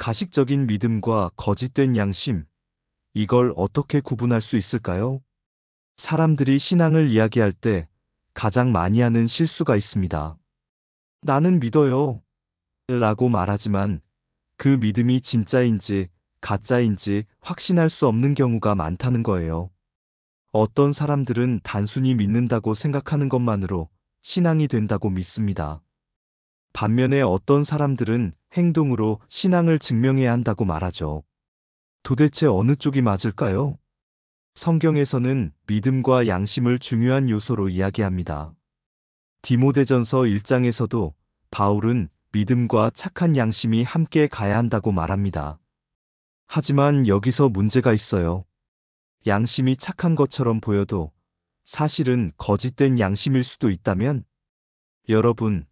가식적인 믿음과 거짓된 양심, 이걸 어떻게 구분할 수 있을까요? 사람들이 신앙을 이야기할 때 가장 많이 하는 실수가 있습니다. 나는 믿어요. 라고 말하지만 그 믿음이 진짜인지 가짜인지 확신할 수 없는 경우가 많다는 거예요. 어떤 사람들은 단순히 믿는다고 생각하는 것만으로 신앙이 된다고 믿습니다. 반면에 어떤 사람들은 행동으로 신앙을 증명해야 한다고 말하죠. 도대체 어느 쪽이 맞을까요? 성경에서는 믿음과 양심을 중요한 요소로 이야기합니다. 디모데전서 1장에서도 바울은 믿음과 착한 양심이 함께 가야 한다고 말합니다. 하지만 여기서 문제가 있어요. 양심이 착한 것처럼 보여도 사실은 거짓된 양심일 수도 있다면? 여러분,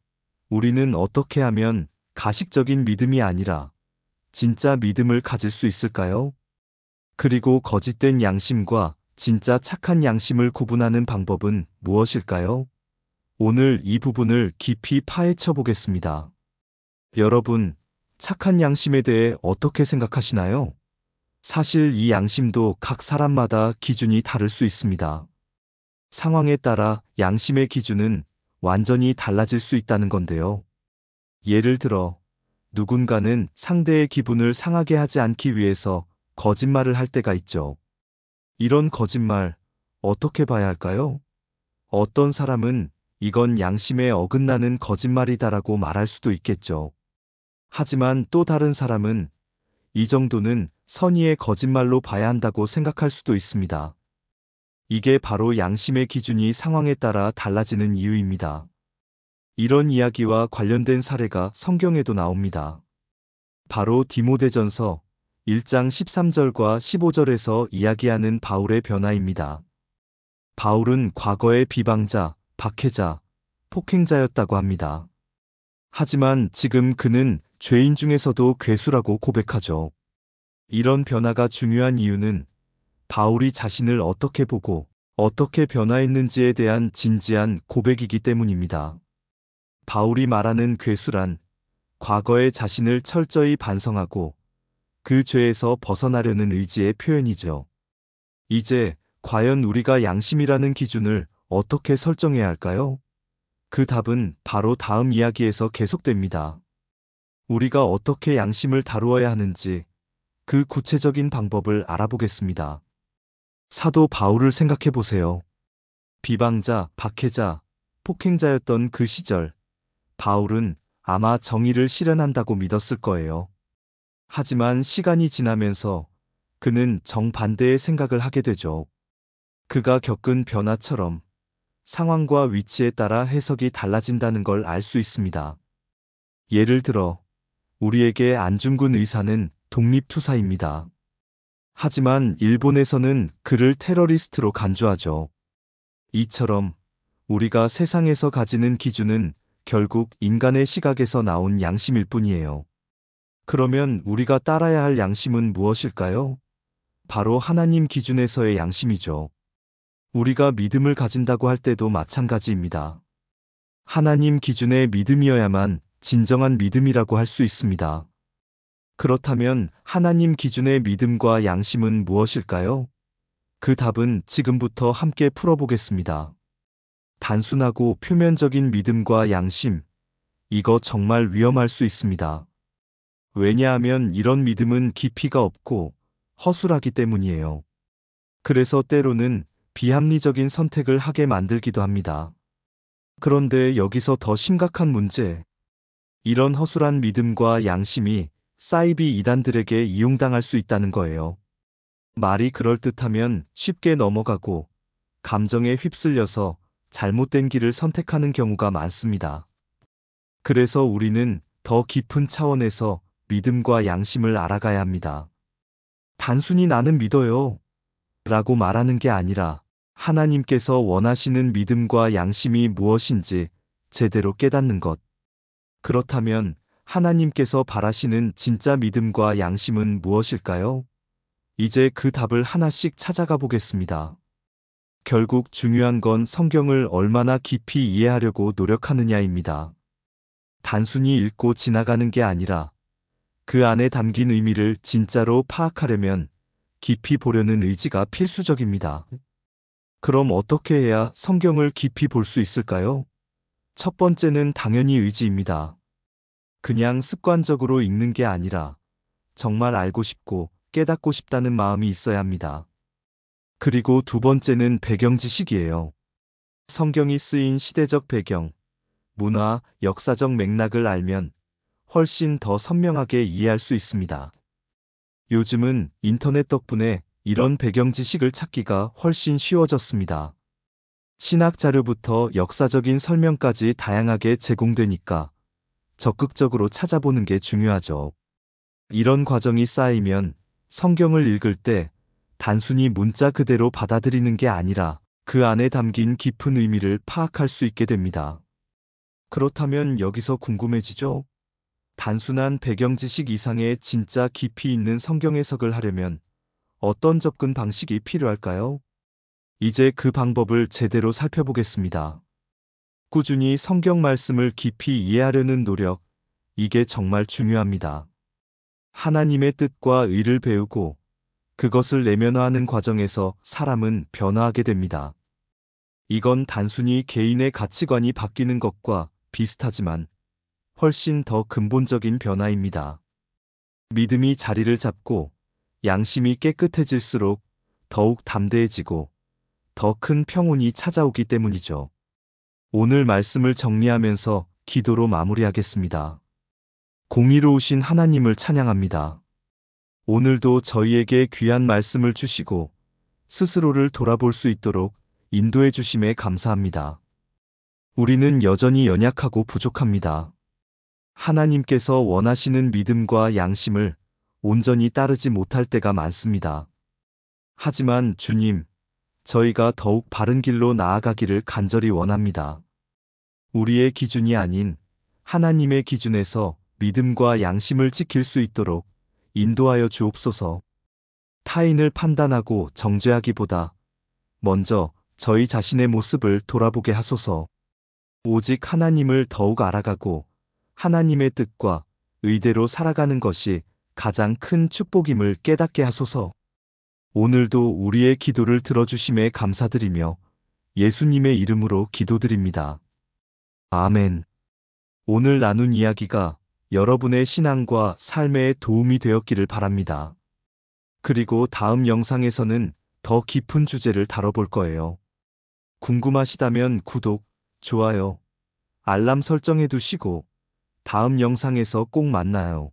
우리는 어떻게 하면 가식적인 믿음이 아니라 진짜 믿음을 가질 수 있을까요? 그리고 거짓된 양심과 진짜 착한 양심을 구분하는 방법은 무엇일까요? 오늘 이 부분을 깊이 파헤쳐 보겠습니다. 여러분, 착한 양심에 대해 어떻게 생각하시나요? 사실 이 양심도 각 사람마다 기준이 다를 수 있습니다. 상황에 따라 양심의 기준은 완전히 달라질 수 있다는 건데요. 예를 들어, 누군가는 상대의 기분을 상하게 하지 않기 위해서 거짓말을 할 때가 있죠. 이런 거짓말, 어떻게 봐야 할까요? 어떤 사람은 이건 양심에 어긋나는 거짓말이다라고 말할 수도 있겠죠. 하지만 또 다른 사람은 이 정도는 선의의 거짓말로 봐야 한다고 생각할 수도 있습니다. 이게 바로 양심의 기준이 상황에 따라 달라지는 이유입니다. 이런 이야기와 관련된 사례가 성경에도 나옵니다. 바로 디모데전서 1장 13절과 15절에서 이야기하는 바울의 변화입니다. 바울은 과거의 비방자, 박해자, 폭행자였다고 합니다. 하지만 지금 그는 죄인 중에서도 괴수라고 고백하죠. 이런 변화가 중요한 이유는 바울이 자신을 어떻게 보고 어떻게 변화했는지에 대한 진지한 고백이기 때문입니다. 바울이 말하는 괴수란 과거의 자신을 철저히 반성하고 그 죄에서 벗어나려는 의지의 표현이죠. 이제 과연 우리가 양심이라는 기준을 어떻게 설정해야 할까요? 그 답은 바로 다음 이야기에서 계속됩니다. 우리가 어떻게 양심을 다루어야 하는지 그 구체적인 방법을 알아보겠습니다. 사도 바울을 생각해 보세요. 비방자, 박해자, 폭행자였던 그 시절, 바울은 아마 정의를 실현한다고 믿었을 거예요. 하지만 시간이 지나면서 그는 정반대의 생각을 하게 되죠. 그가 겪은 변화처럼 상황과 위치에 따라 해석이 달라진다는 걸 알 수 있습니다. 예를 들어, 우리에게 안중근 의사는 독립투사입니다. 하지만 일본에서는 그를 테러리스트로 간주하죠. 이처럼 우리가 세상에서 가지는 기준은 결국 인간의 시각에서 나온 양심일 뿐이에요. 그러면 우리가 따라야 할 양심은 무엇일까요? 바로 하나님 기준에서의 양심이죠. 우리가 믿음을 가진다고 할 때도 마찬가지입니다. 하나님 기준의 믿음이어야만 진정한 믿음이라고 할 수 있습니다. 그렇다면 하나님 기준의 믿음과 양심은 무엇일까요? 그 답은 지금부터 함께 풀어보겠습니다. 단순하고 표면적인 믿음과 양심, 이거 정말 위험할 수 있습니다. 왜냐하면 이런 믿음은 깊이가 없고 허술하기 때문이에요. 그래서 때로는 비합리적인 선택을 하게 만들기도 합니다. 그런데 여기서 더 심각한 문제, 이런 허술한 믿음과 양심이 사이비 이단들에게 이용당할 수 있다는 거예요. 말이 그럴듯하면 쉽게 넘어가고 감정에 휩쓸려서 잘못된 길을 선택하는 경우가 많습니다. 그래서 우리는 더 깊은 차원에서 믿음과 양심을 알아가야 합니다. 단순히 나는 믿어요 라고 말하는 게 아니라 하나님께서 원하시는 믿음과 양심이 무엇인지 제대로 깨닫는 것. 그렇다면 하나님께서 바라시는 진짜 믿음과 양심은 무엇일까요? 이제 그 답을 하나씩 찾아가 보겠습니다. 결국 중요한 건 성경을 얼마나 깊이 이해하려고 노력하느냐입니다. 단순히 읽고 지나가는 게 아니라 그 안에 담긴 의미를 진짜로 파악하려면 깊이 보려는 의지가 필수적입니다. 그럼 어떻게 해야 성경을 깊이 볼 수 있을까요? 첫 번째는 당연히 의지입니다. 그냥 습관적으로 읽는 게 아니라 정말 알고 싶고 깨닫고 싶다는 마음이 있어야 합니다. 그리고 두 번째는 배경 지식이에요. 성경이 쓰인 시대적 배경, 문화, 역사적 맥락을 알면 훨씬 더 선명하게 이해할 수 있습니다. 요즘은 인터넷 덕분에 이런 배경 지식을 찾기가 훨씬 쉬워졌습니다. 신학 자료부터 역사적인 설명까지 다양하게 제공되니까 적극적으로 찾아보는 게 중요하죠. 이런 과정이 쌓이면 성경을 읽을 때 단순히 문자 그대로 받아들이는 게 아니라 그 안에 담긴 깊은 의미를 파악할 수 있게 됩니다. 그렇다면 여기서 궁금해지죠? 단순한 배경 지식 이상의 진짜 깊이 있는 성경 해석을 하려면 어떤 접근 방식이 필요할까요? 이제 그 방법을 제대로 살펴보겠습니다. 꾸준히 성경 말씀을 깊이 이해하려는 노력, 이게 정말 중요합니다. 하나님의 뜻과 의를 배우고 그것을 내면화하는 과정에서 사람은 변화하게 됩니다. 이건 단순히 개인의 가치관이 바뀌는 것과 비슷하지만 훨씬 더 근본적인 변화입니다. 믿음이 자리를 잡고 양심이 깨끗해질수록 더욱 담대해지고 더 큰 평온이 찾아오기 때문이죠. 오늘 말씀을 정리하면서 기도로 마무리하겠습니다. 공의로우신 하나님을 찬양합니다. 오늘도 저희에게 귀한 말씀을 주시고 스스로를 돌아볼 수 있도록 인도해 주심에 감사합니다. 우리는 여전히 연약하고 부족합니다. 하나님께서 원하시는 믿음과 양심을 온전히 따르지 못할 때가 많습니다. 하지만 주님, 저희가 더욱 바른 길로 나아가기를 간절히 원합니다. 우리의 기준이 아닌 하나님의 기준에서 믿음과 양심을 지킬 수 있도록 인도하여 주옵소서. 타인을 판단하고 정죄하기보다 먼저 저희 자신의 모습을 돌아보게 하소서. 오직 하나님을 더욱 알아가고 하나님의 뜻과 의대로 살아가는 것이 가장 큰 축복임을 깨닫게 하소서. 오늘도 우리의 기도를 들어주심에 감사드리며 예수님의 이름으로 기도드립니다. 아멘. 오늘 나눈 이야기가 여러분의 신앙과 삶에 도움이 되었기를 바랍니다. 그리고 다음 영상에서는 더 깊은 주제를 다뤄볼 거예요. 궁금하시다면 구독, 좋아요, 알람 설정해 두시고 다음 영상에서 꼭 만나요.